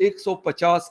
150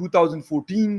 2014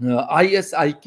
ISIK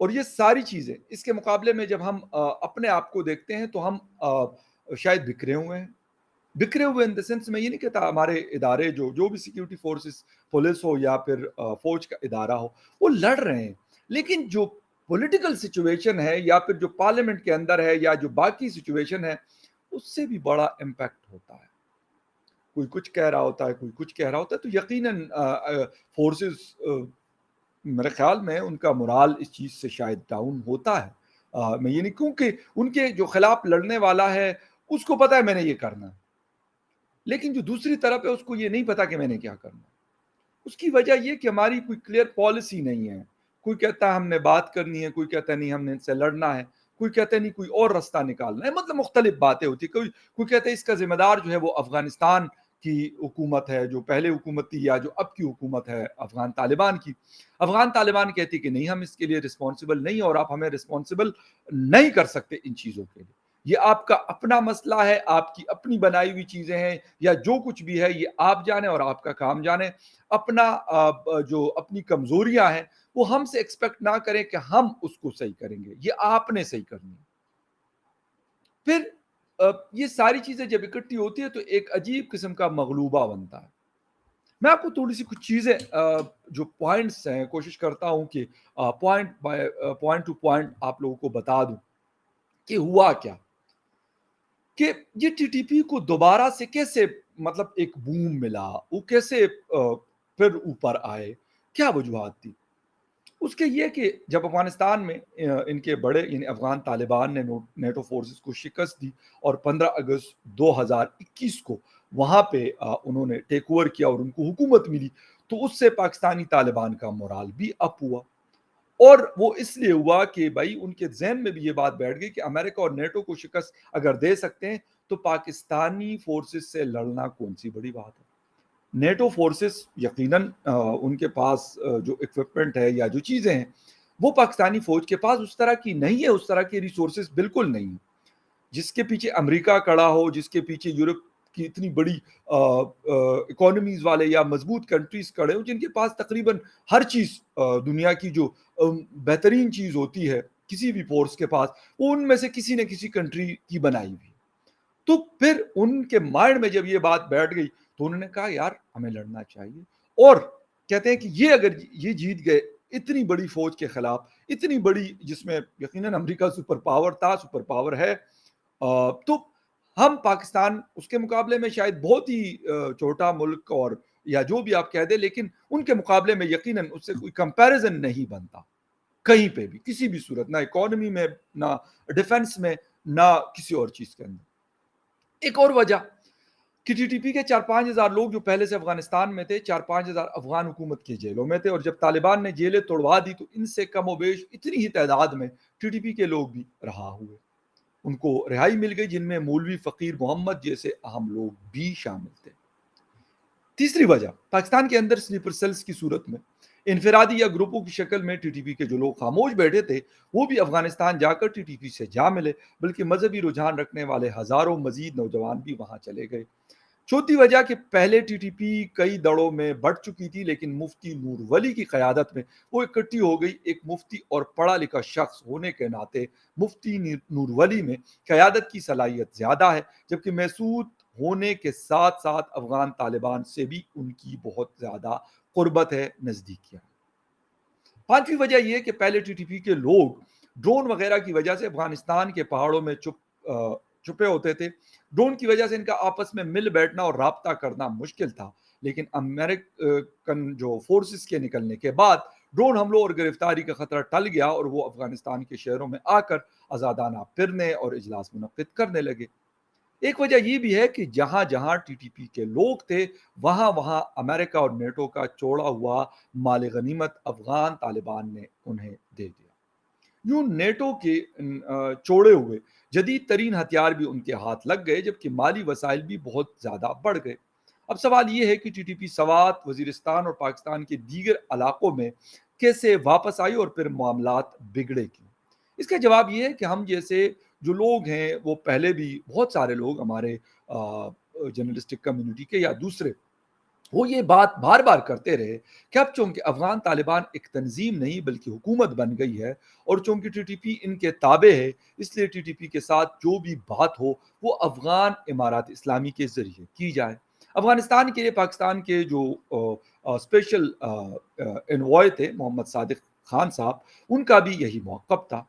اور یہ ساری چیزیں اس کے مقابلے میں جب ہم اپنے آپ کو دیکھتے ہیں تو ہم شاید بکھرے ہوئے ہیں. بکھرے ہوئے ان دا سینس میں یہ نہیں کہتا ہمارے ادارے جو بھی سیکیورٹی فورسز پولیس ہو یا پھر فوج کا ادارہ ہو وہ لڑ رہے ہیں، لیکن جو پولیٹیکل سچویشن ہے یا پھر جو پارلیمنٹ کے اندر ہے یا جو باقی سچویشن ہے اس سے بھی بڑا امپیکٹ ہوتا ہے. کوئی کچھ کہہ رہا ہوتا ہے، کوئی کچھ کہہ رہا ہوتا ہے، تو یقیناً فورسز میرے خیال میں ان کا morale اس چیز سے شاید ڈاؤن ہوتا ہے. میں یہ نہیں کیونکہ ان کے جو خلاف لڑنے والا ہے اس کو پتا ہے میں نے یہ کرنا ہے، لیکن جو دوسری طرف ہے اس کو یہ نہیں پتا کہ میں نے کیا کرنا ہے. اس کی وجہ یہ کہ ہماری کوئی کلیئر پالیسی نہیں ہے. کوئی کہتا ہے ہم نے بات کرنی ہے، کوئی کہتا ہے نہیں ہم نے ان سے لڑنا ہے، کوئی کہتا ہے نہیں کوئی اور راستہ نکالنا ہے. مطلب مختلف باتیں ہوتی. کوئی کہتا ہے اس کا ذمہ دار جو ہے وہ افغانستان کی حکومت ہے، جو پہلے حکومت تھی یا جو اب کی حکومت ہے افغان طالبان کی. افغان طالبان کہتی کہ نہیں ہم اس کے لیے رسپانسبل نہیں، اور آپ ہمیں رسپانسبل نہیں کر سکتے ان چیزوں کے لیے. یہ آپ کا اپنا مسئلہ ہے، آپ کی اپنی بنائی ہوئی چیزیں ہیں، یا جو کچھ بھی ہے یہ آپ جانیں اور آپ کا کام جانیں. اپنا جو اپنی کمزوریاں ہیں وہ ہم سے ایکسپیکٹ نہ کریں کہ ہم اس کو صحیح کریں گے، یہ آپ نے صحیح کرنی ہے. پھر یہ ساری چیزیں جب اکٹھی ہوتی ہے تو ایک عجیب قسم کا مغلوبہ بنتا ہے. میں آپ کو تھوڑی سی کچھ چیزیں جو پوائنٹس ہیں کوشش کرتا ہوں کہ پوائنٹ ٹو پوائنٹ آپ لوگوں کو بتا دوں کہ ہوا کیا، کہ یہ ٹی ٹی پی کو دوبارہ سے کیسے مطلب ایک بوم ملا، وہ کیسے پھر اوپر آئے، کیا وجوہات تھی. اس کے یہ کہ جب افغانستان میں ان کے بڑے یعنی افغان طالبان نے نیٹو فورسز کو شکست دی اور 15 اگست 2021 کو وہاں پہ انہوں نے ٹیک اوور کیا اور ان کو حکومت ملی، تو اس سے پاکستانی طالبان کا مورال بھی اپ ہوا. اور وہ اس لیے ہوا کہ بھائی ان کے ذہن میں بھی یہ بات بیٹھ گئی کہ امریکہ اور نیٹو کو شکست اگر دے سکتے ہیں تو پاکستانی فورسز سے لڑنا کون سی بڑی بات ہے. نیٹو فورسز یقیناً ان کے پاس جو اکوپمنٹ ہے یا جو چیزیں ہیں وہ پاکستانی فوج کے پاس اس طرح کی نہیں ہے، اس طرح کی ریسورسز بالکل نہیں ہیں. جس کے پیچھے امریکہ کڑا ہو، جس کے پیچھے یورپ کی اتنی بڑی اکانومیز والے یا مضبوط کنٹریز کڑے ہوں جن کے پاس تقریباً ہر چیز دنیا کی جو بہترین چیز ہوتی ہے کسی بھی فورس کے پاس وہ ان میں سے کسی نہ کسی کنٹری کی بنائی ہوئی. تو پھر ان کے مائنڈ میں جب یہ بات بیٹھ گئی تو انہوں نے کہا یار ہمیں لڑنا چاہیے. اور کہتے ہیں کہ یہ اگر یہ جیت گئے اتنی بڑی فوج کے خلاف، اتنی بڑی جس میں یقیناً امریکہ سپر پاور تھا، سپر پاور ہے، تو ہم پاکستان اس کے مقابلے میں شاید بہت ہی چھوٹا ملک اور یا جو بھی آپ کہہ دیں، لیکن ان کے مقابلے میں یقیناً اس سے کوئی کمپیریزن نہیں بنتا کہیں پہ بھی، کسی بھی صورت، نہ اکانومی میں، نہ ڈیفنس میں، نہ کسی اور چیز کے اندر. ایک اور وجہ کہ ٹی ٹی پی کے 4-5 ہزار لوگ جو پہلے سے افغانستان میں تھے، 4-5 ہزار افغان حکومت کی جیلوں میں تھے، اور جب طالبان نے جیلیں توڑوا دی تو ان سے کم و بیش اتنی ہی تعداد میں ٹی ٹی پی کے لوگ بھی رہا ہوئے. ان کو رہائی مل گئی، جن میں مولوی فقیر محمد جیسے اہم لوگ بھی شامل تھے. تیسری وجہ پاکستان کے اندر سلیپر سیلز کی صورت میں انفرادی یا گروپوں کی شکل میں ٹی ٹی پی کے جو لوگ خاموش بیٹھے تھے وہ بھی افغانستان جا کر ٹی ٹی پی سے جا ملے، بلکہ مذہبی رجحان رکھنے والے ہزاروں مزید نوجوان بھی وہاں چلے گئے. چوتھی وجہ کہ پہلے ٹی ٹی پی کئی دڑوں میں بڑھ چکی تھی، لیکن مفتی نور ولی کی قیادت میں وہ اکٹھی ہو گئی. ایک مفتی اور پڑھا لکھا شخص ہونے کے ناطے مفتی نور ولی میں قیادت کی صلاحیت زیادہ ہے، جبکہ محسود ہونے کے ساتھ ساتھ افغان طالبان سے بھی ان کی بہت زیادہ قربت ہے، نزدیکیاں. پانچویں وجہ یہ کہ پہلے ٹی ٹی پی کے لوگ ڈرون وغیرہ کی وجہ سے افغانستان کے پہاڑوں میں چھپے ہوتے تھے. ڈرون کی وجہ سے ان کا آپس میں مل بیٹھنا اور رابطہ کرنا مشکل تھا، لیکن امریکن جو فورسز کے نکلنے کے بعد ڈرون حملوں اور گرفتاری کا خطرہ ٹل گیا اور وہ افغانستان کے شہروں میں آ کر آزادانہ پھرنے اور اجلاس منعقد کرنے لگے. ایک وجہ یہ بھی ہے کہ جہاں جہاں ٹی ٹی پی کے لوگ تھے وہاں وہاں امریکہ اور نیٹو کا چوڑا ہوا مال غنیمت افغان طالبان نے انہیں دے دیا. یوں نیٹو کے چوڑے ہوئے جدید ترین ہتھیار بھی ان کے ہاتھ لگ گئے، جبکہ مالی وسائل بھی بہت زیادہ بڑھ گئے. اب سوال یہ ہے کہ T T P Swat, Waziristan اور پاکستان کے دیگر علاقوں میں کیسے واپس آئی اور پھر معاملات بگڑے کیوں؟ اس کا جواب یہ ہے کہ ہم جیسے جو لوگ ہیں وہ پہلے بھی بہت سارے لوگ ہمارے جرنلسٹک کمیونٹی کے یا دوسرے وہ یہ بات بار بار کرتے رہے کہ اب چونکہ افغان طالبان ایک تنظیم نہیں بلکہ حکومت بن گئی ہے اور چونکہ ٹی ٹی پی ان کے تابع ہے، اس لیے ٹی ٹی پی کے ساتھ جو بھی بات ہو وہ افغان امارات اسلامی کے ذریعے کی جائے۔ افغانستان کے لیے پاکستان کے جو اسپیشل انوائے تھے محمد صادق خان صاحب، ان کا بھی یہی موقف تھا۔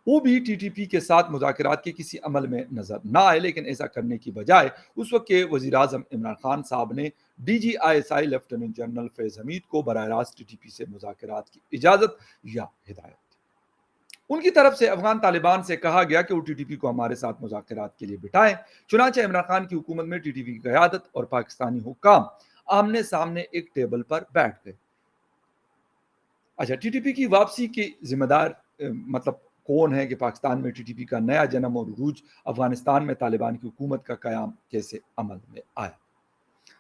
وہ بھی ٹی ٹی پی کے ساتھ مذاکرات کے کسی عمل میں نظر نہ آئے، لیکن ایسا کرنے کی بجائے اس وقت کے وزیر اعظم عمران خان صاحب نے D G I S I lieutenant general Faiz Hameed کو براہ راست ٹی ٹی پی سے مذاکرات کی اجازت یا ہدایت دی۔ ان کی طرف سے افغان طالبان سے کہا گیا کہ وہ ٹی ٹی پی کو ہمارے ساتھ مذاکرات کے لیے بٹھائیں۔ چنانچہ عمران خان کی حکومت میں ٹی ٹی پی کی قیادت اور پاکستانی حکام آمنے سامنے ایک ٹیبل پر بیٹھ گئے۔ اچھا، ٹی ٹی پی کی واپسی کی ذمہ دار مطلب کون ہے کہ پاکستان میں ٹی ٹی پی کا نیا جنم اور عروج، افغانستان میں طالبان کی حکومت کا قیام کیسے عمل میں آیا؟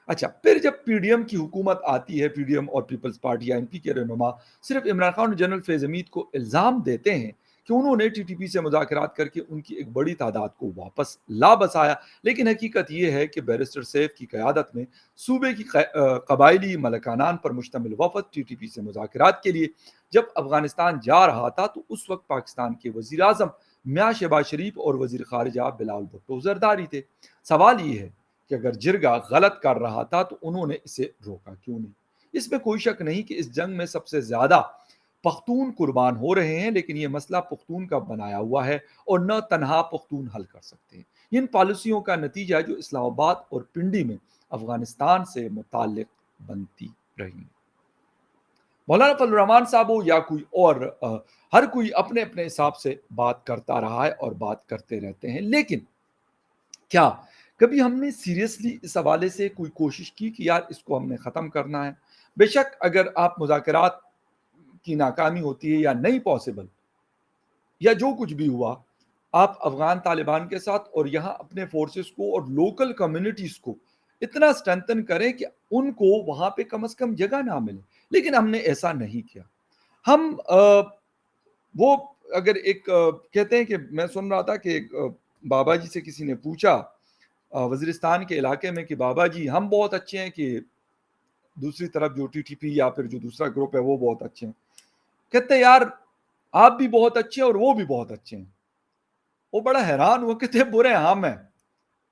اچھا، پھر جب پی ڈی ایم کی حکومت آتی ہے، پی ڈی ایم اور پیپلز پارٹی یا این پی کے رہنما صرف عمران خان اور جنرل فیض حمید کو الزام دیتے ہیں کہ انہوں نے ٹی ٹی پی سے مذاکرات کر کے ان کی ایک بڑی تعداد کو واپس لا بسایا، لیکن حقیقت یہ ہے کہ بیرسٹر سیف کی قیادت میں صوبے کی قبائلی ملکانان پر مشتمل وفد ٹی ٹی پی سے مذاکرات کے لیے جب افغانستان جا رہا تھا تو اس وقت پاکستان کے وزیر اعظم میاں شہباز شریف اور وزیر خارجہ بلاول بھٹو زرداری تھے۔ سوال یہ ہے کہ اگر جرگہ غلط کر رہا تھا تو انہوں نے اسے روکا کیوں نہیں؟ اس میں کوئی شک نہیں کہ اس جنگ میں سب سے زیادہ پختون قربان ہو رہے ہیں، لیکن یہ مسئلہ پختون کا بنایا ہوا ہے اور نہ تنہا پختون حل کر سکتے ہیں۔ ان پالیسیوں کا نتیجہ جو اسلام آباد اور پنڈی میں افغانستان سے متعلق بنتی رہی۔ مولانا فضل الرحمان صاحب ہو یا کوئی اور، ہر کوئی اپنے اپنے حساب سے بات کرتا رہا ہے اور بات کرتے رہتے ہیں، لیکن کیا کبھی ہم نے سیریسلی اس حوالے سے کوئی کوشش کی کہ یار اس کو ہم نے ختم کرنا ہے؟ بے شک اگر آپ مذاکرات کی ناکامی ہوتی ہے یا نہیں پاسبل یا جو کچھ بھی ہوا، آپ افغان طالبان کے ساتھ اور یہاں اپنے فورسز کو اور لوکل کمیونٹیز کو اتنا سٹرینتھن کریں کہ ان کو وہاں پہ کم از کم جگہ نہ ملے، لیکن ہم نے ایسا نہیں کیا۔ ہم وہ اگر ایک کہتے ہیں کہ میں سن رہا تھا کہ ایک بابا جی سے کسی نے پوچھا وزیرستان کے علاقے میں کہ بابا جی ہم بہت اچھے ہیں کہ دوسری طرف جو ٹی ٹی پی یا پھر جو دوسرا گروپ ہے وہ بہت اچھے ہیں؟ کہتے ہیں یار آپ بھی بہت اچھے ہیں اور وہ بھی بہت اچھے ہیں۔ وہ بڑا حیران ہوا، کہتے برے ہم ہیں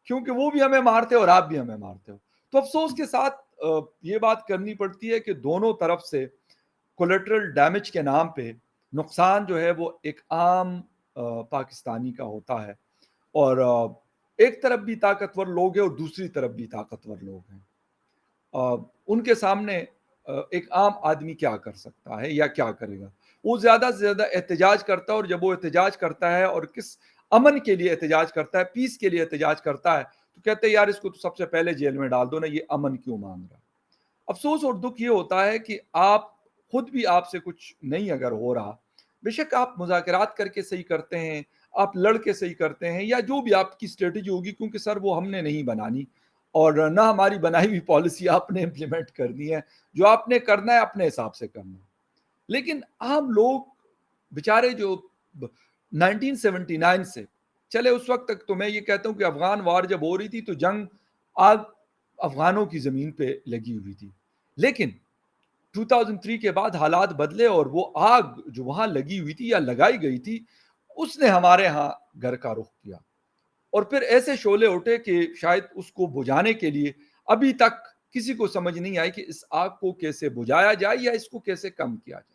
کیونکہ وہ بھی ہمیں مارتے اور آپ بھی ہمیں مارتے ہو۔ تو افسوس کے ساتھ یہ بات کرنی پڑتی ہے کہ دونوں طرف سے کولیٹرل ڈیمیج کے نام پہ نقصان جو ہے وہ ایک عام پاکستانی کا ہوتا ہے، اور ایک طرف بھی طاقتور لوگ ہیں اور دوسری طرف بھی طاقتور لوگ ہیں۔ ان کے سامنے ایک عام آدمی کیا کر سکتا ہے یا کیا کرے گا؟ وہ زیادہ سے زیادہ احتجاج کرتا ہے، اور جب وہ احتجاج کرتا ہے اور کس امن کے لیے احتجاج کرتا ہے، پیس کے لیے احتجاج کرتا ہے، تو کہتے ہیں یار اس کو تو سب سے پہلے جیل میں ڈال دو نا، یہ امن کیوں مانگ رہا ہے؟ افسوس اور دکھ یہ ہوتا ہے کہ آپ خود بھی آپ سے کچھ نہیں اگر ہو رہا، بے شک آپ مذاکرات کر کے صحیح کرتے ہیں، آپ لڑ کے صحیح کرتے ہیں یا جو بھی آپ کی اسٹریٹجی ہوگی، کیونکہ سر وہ ہم نے نہیں بنانی اور نہ ہماری بنائی ہوئی پالیسی آپ نے امپلیمنٹ کرنی ہے، جو آپ نے کرنا ہے اپنے حساب سے کرنا ہے۔ لیکن عام لوگ بیچارے جو 1979 سے چلے اس وقت تک، تو میں یہ کہتا ہوں کہ افغان وار جب ہو رہی تھی تو جنگ آگ افغانوں کی زمین پہ لگی ہوئی تھی، لیکن 2003 کے بعد حالات بدلے اور وہ آگ جو وہاں لگی ہوئی تھی یا لگائی گئی تھی اس نے ہمارے ہاں گھر کا رخ کیا، اور پھر ایسے شعلے اٹھے کہ شاید اس کو بجھانے کے لیے ابھی تک کسی کو سمجھ نہیں آئی کہ اس آگ کو کیسے بجھایا جائے یا اس کو کیسے کم کیا جائے۔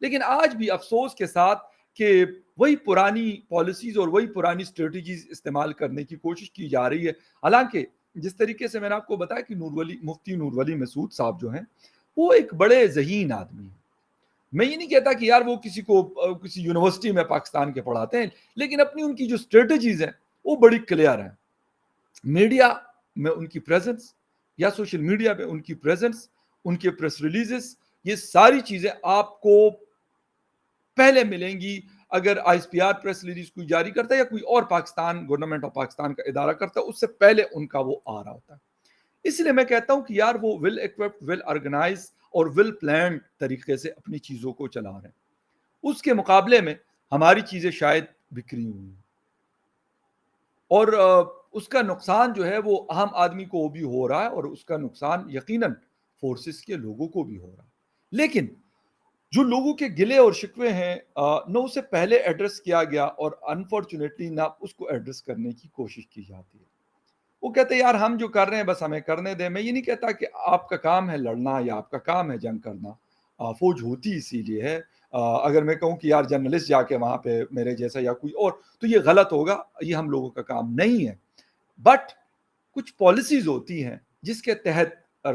لیکن آج بھی افسوس کے ساتھ کہ وہی پرانی پالیسیز اور وہی پرانی اسٹریٹجیز استعمال کرنے کی کوشش کی جا رہی ہے، حالانکہ جس طریقے سے میں نے آپ کو بتایا کہ مفتی نور ولی مسعود صاحب جو ہیں وہ ایک بڑے ذہین آدمی ہیں۔ میں یہ نہیں کہتا کہ یار وہ کسی کو کسی یونیورسٹی میں پاکستان کے پڑھاتے ہیں، لیکن اپنی ان کی جو اسٹریٹجیز ہیں وہ بڑی کلیئر ہیں۔ میڈیا میں ان کی پریزنس یا سوشل میڈیا پہ ان کی پریزنس، ان کے پریس ریلیزز، یہ ساری چیزیں آپ کو پہلے ملیں گی اگر I S P R press release کوئی جاری کرتا ہے یا کوئی اور پاکستان گورنمنٹ آف پاکستان کا ادارہ کرتا ہے، اس سے پہلے ان کا وہ آ رہا ہوتا ہے۔ اس لیے میں کہتا ہوں کہ یار وہ ویل ایکوپڈ، ویل آرگنائز اور ویل پلانڈ طریقے سے اپنی چیزوں کو چلا رہے ہیں، اس کے مقابلے میں ہماری چیزیں شاید بکھری ہوئی ہیں۔ اور اس کا نقصان جو ہے وہ عام آدمی کو بھی ہو رہا ہے اور اس کا نقصان یقیناً فورسز کے لوگوں کو بھی ہو رہا ہے. لیکن جو لوگوں کے گلے اور شکوے ہیں نہ اسے پہلے ایڈریس کیا گیا اور انفارچونیٹلی نہ اس کو ایڈریس کرنے کی کوشش کی جاتی ہے. وہ کہتے ہیں یار ہم جو کر رہے ہیں بس ہمیں کرنے دیں. میں یہ نہیں کہتا کہ آپ کا کام ہے لڑنا یا آپ کا کام ہے جنگ کرنا. فوج ہوتی اسی لیے ہے. اگر میں کہوں کہ یار جرنلسٹ جا کے وہاں پہ میرے جیسا یا کوئی اور, تو یہ غلط ہوگا, یہ ہم لوگوں کا کام نہیں ہے. بٹ کچھ پالیسیز ہوتی ہیں جس کے تحت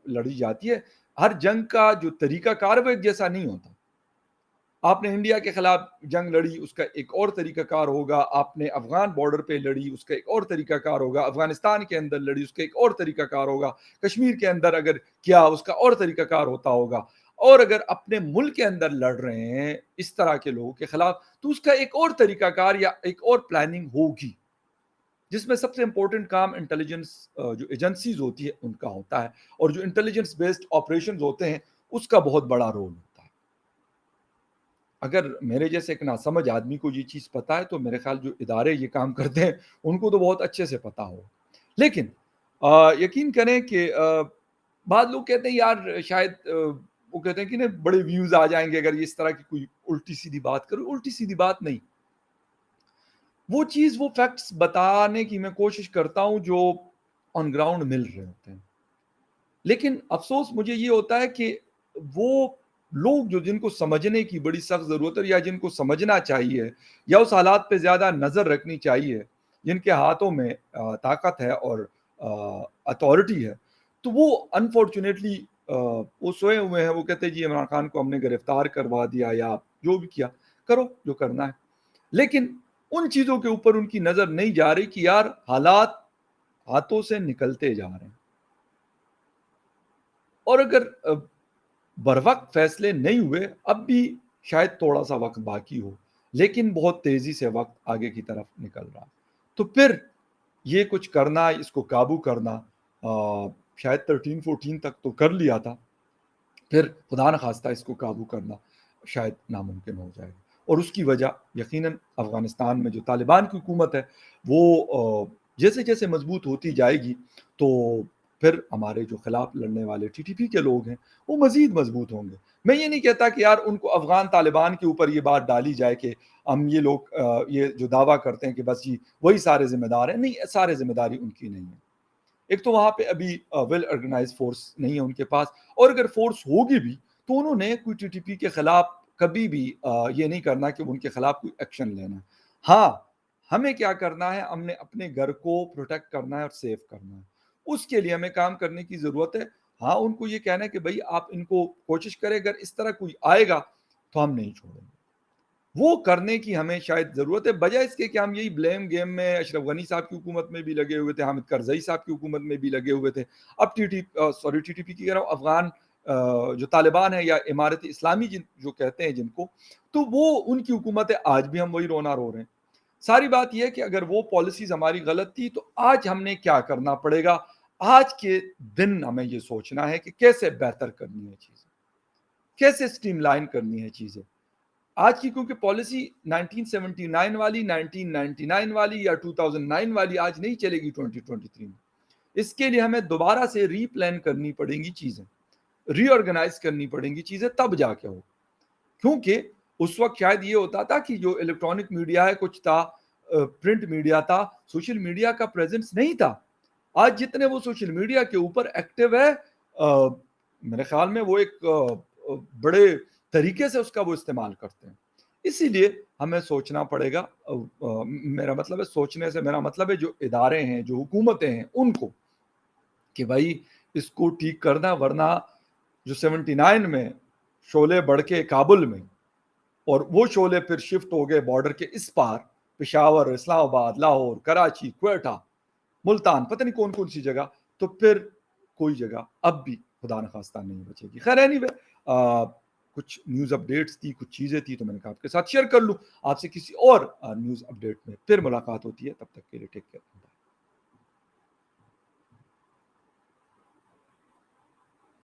لڑی جاتی ہے. ہر جنگ کا جو طریقہ کار وہ ایک جیسا نہیں ہوتا. آپ نے انڈیا کے خلاف جنگ لڑی, اس کا ایک اور طریقہ کار ہوگا. آپ نے افغان بارڈر پہ لڑی, اس کا ایک اور طریقہ کار ہوگا. افغانستان کے اندر لڑی, اس کا ایک اور طریقہ کار ہوگا. کشمیر کے اندر اگر کیا, اس کا اور طریقہ کار ہوتا ہوگا. اور اگر اپنے ملک کے اندر لڑ رہے ہیں اس طرح کے لوگوں کے خلاف, تو اس کا ایک اور طریقہ کار یا ایک اور پلاننگ ہوگی, جس میں سب سے امپورٹنٹ کام انٹیلیجنس جو ایجنسیز ہوتی ہے ان کا ہوتا ہے, اور جو انٹیلیجنس بیسڈ آپریشنز ہوتے ہیں اس کا بہت بڑا رول ہوتا ہے. اگر میرے جیسے ایک ناسمجھ آدمی کو یہ چیز پتا ہے تو میرے خیال جو ادارے یہ کام کرتے ہیں ان کو تو بہت اچھے سے پتا ہو. لیکن یقین کریں کہ بعض لوگ کہتے ہیں یار شاید وہ کہتے ہیں کہ بڑے ویوز آ جائیں گے اگر یہ اس طرح کی کوئی الٹی سیدھی بات کرو. الٹی سیدھی بات نہیں, وہ چیز وہ فیکٹس بتانے کی میں کوشش کرتا ہوں جو آن گراؤنڈ مل رہے ہوتے ہیں. لیکن افسوس مجھے یہ ہوتا ہے کہ وہ لوگ جو جن کو سمجھنے کی بڑی سخت ضرورت ہے یا جن کو سمجھنا چاہیے یا اس حالات پہ زیادہ نظر رکھنی چاہیے, جن کے ہاتھوں میں طاقت ہے اور اتھارٹی ہے, تو وہ انفارچونیٹلی وہ سوئے ہوئے ہیں. وہ کہتے ہیں جی عمران خان کو ہم نے گرفتار کروا دیا یا جو بھی کیا, کرو جو کرنا ہے. لیکن ان چیزوں کے اوپر ان کی نظر نہیں جا رہی کہ یار حالات ہاتھوں سے نکلتے جا رہے ہیں, اور اگر بروقت فیصلے نہیں ہوئے, اب بھی شاید تھوڑا سا وقت باقی ہو, لیکن بہت تیزی سے وقت آگے کی طرف نکل رہا, تو پھر یہ کچھ کرنا, اس کو قابو کرنا, شاید 13-14 تک تو کر لیا تھا, پھر خدا نخواستہ اس کو قابو کرنا شاید ناممکن ہو جائے گا. اور اس کی وجہ یقیناً افغانستان میں جو طالبان کی حکومت ہے وہ جیسے جیسے مضبوط ہوتی جائے گی, تو پھر ہمارے جو خلاف لڑنے والے ٹی ٹی پی کے لوگ ہیں وہ مزید مضبوط ہوں گے. میں یہ نہیں کہتا کہ یار ان کو افغان طالبان کے اوپر یہ بات ڈالی جائے کہ ہم یہ لوگ یہ جو دعویٰ کرتے ہیں کہ بس جی وہی سارے ذمہ دار ہیں, نہیں, سارے ذمہ داری ان کی نہیں ہے. ایک تو وہاں پہ ابھی ویل آرگنائز فورس نہیں ہے ان کے پاس, اور اگر فورس ہوگی بھی تو انہوں نے کوئی ٹی ٹی پی کے خلاف کبھی بھی یہ نہیں کرنا کہ ان کے خلاف کوئی ایکشن لینا. ہاں, ہمیں کیا کرنا ہے, ہم نے اپنے گھر کو پروٹیکٹ کرنا ہے اور سیف کرنا ہے, اس کے لیے ہمیں کام کرنے کی ضرورت ہے. ہاں, ان کو یہ کہنا ہے کہ بھائی آپ ان کو کوشش کریں, اگر اس طرح کوئی آئے گا تو ہم نہیں چھوڑیں گے. وہ کرنے کی ہمیں شاید ضرورت ہے, بجائے اس کے کہ ہم یہی بلیم گیم میں اشرف غنی صاحب کی حکومت میں بھی لگے ہوئے تھے, حامد کرزئی صاحب کی حکومت میں بھی لگے ہوئے تھے, اب ٹی ٹی پی کی کہہ رہا ہوں, افغان جو طالبان ہیں یا امارت اسلامی جو کہتے ہیں جن کو, تو وہ ان کی حکومت ہے, آج بھی ہم وہی رونا رو رہے ہیں. ساری بات یہ ہے کہ اگر وہ پالیسیز ہماری غلط تھی تو آج ہم نے کیا کرنا پڑے گا. آج کے دن ہمیں یہ سوچنا ہے کہ کیسے بہتر کرنی ہے چیزیں, کیسے اسٹریم لائن کرنی ہے چیزیں. آج کی کیونکہ پالیسی 1979 والی, 1999 والی یا 2009 والی آج نہیں چلے گی 2023 میں. اس کے لیے ہمیں دوبارہ سے ری پلان کرنی پڑیں گی چیزیں, ری آرگنائز کرنی پڑیں گی چیزیں, تب جا کے ہو. کیونکہ اس وقت شاید یہ ہوتا تھا کہ جو الیکٹرانک میڈیا ہے کچھ تھا, پرنٹ میڈیا تھا, سوشل میڈیا کا پریزنس نہیں تھا. آج جتنے وہ سوشل میڈیا کے اوپر ایکٹیو ہے, میرے خیال میں وہ ایک بڑے طریقے سے اس کا وہ استعمال کرتے ہیں. اسی لیے ہمیں سوچنا پڑے گا, میرا مطلب ہے سوچنے سے میرا مطلب ہے جو ادارے ہیں, جو حکومتیں ہیں, ان کو کہ بھائی اس کو ٹھیک کرنا, ورنہ جو 79 میں شعلے بڑھ کے کابل میں, اور وہ شعلے پھر شفٹ ہو گئے بارڈر کے اس پار, پشاور, اسلام آباد, لاہور, کراچی, کوئٹہ, ملتان, پتہ نہیں کون کون سی جگہ, تو پھر کوئی جگہ اب بھی خدا نخواستہ نہیں بچے گی. خیر اینی وے, کچھ نیوز اپڈیٹس تھی, کچھ چیزیں تھی, تو میں نے کہا آپ کے ساتھ شیئر کر لوں. آپ سے کسی اور نیوز اپڈیٹ میں پھر ملاقات ہوتی ہے, تب تک کے لیے ٹیک کیئر.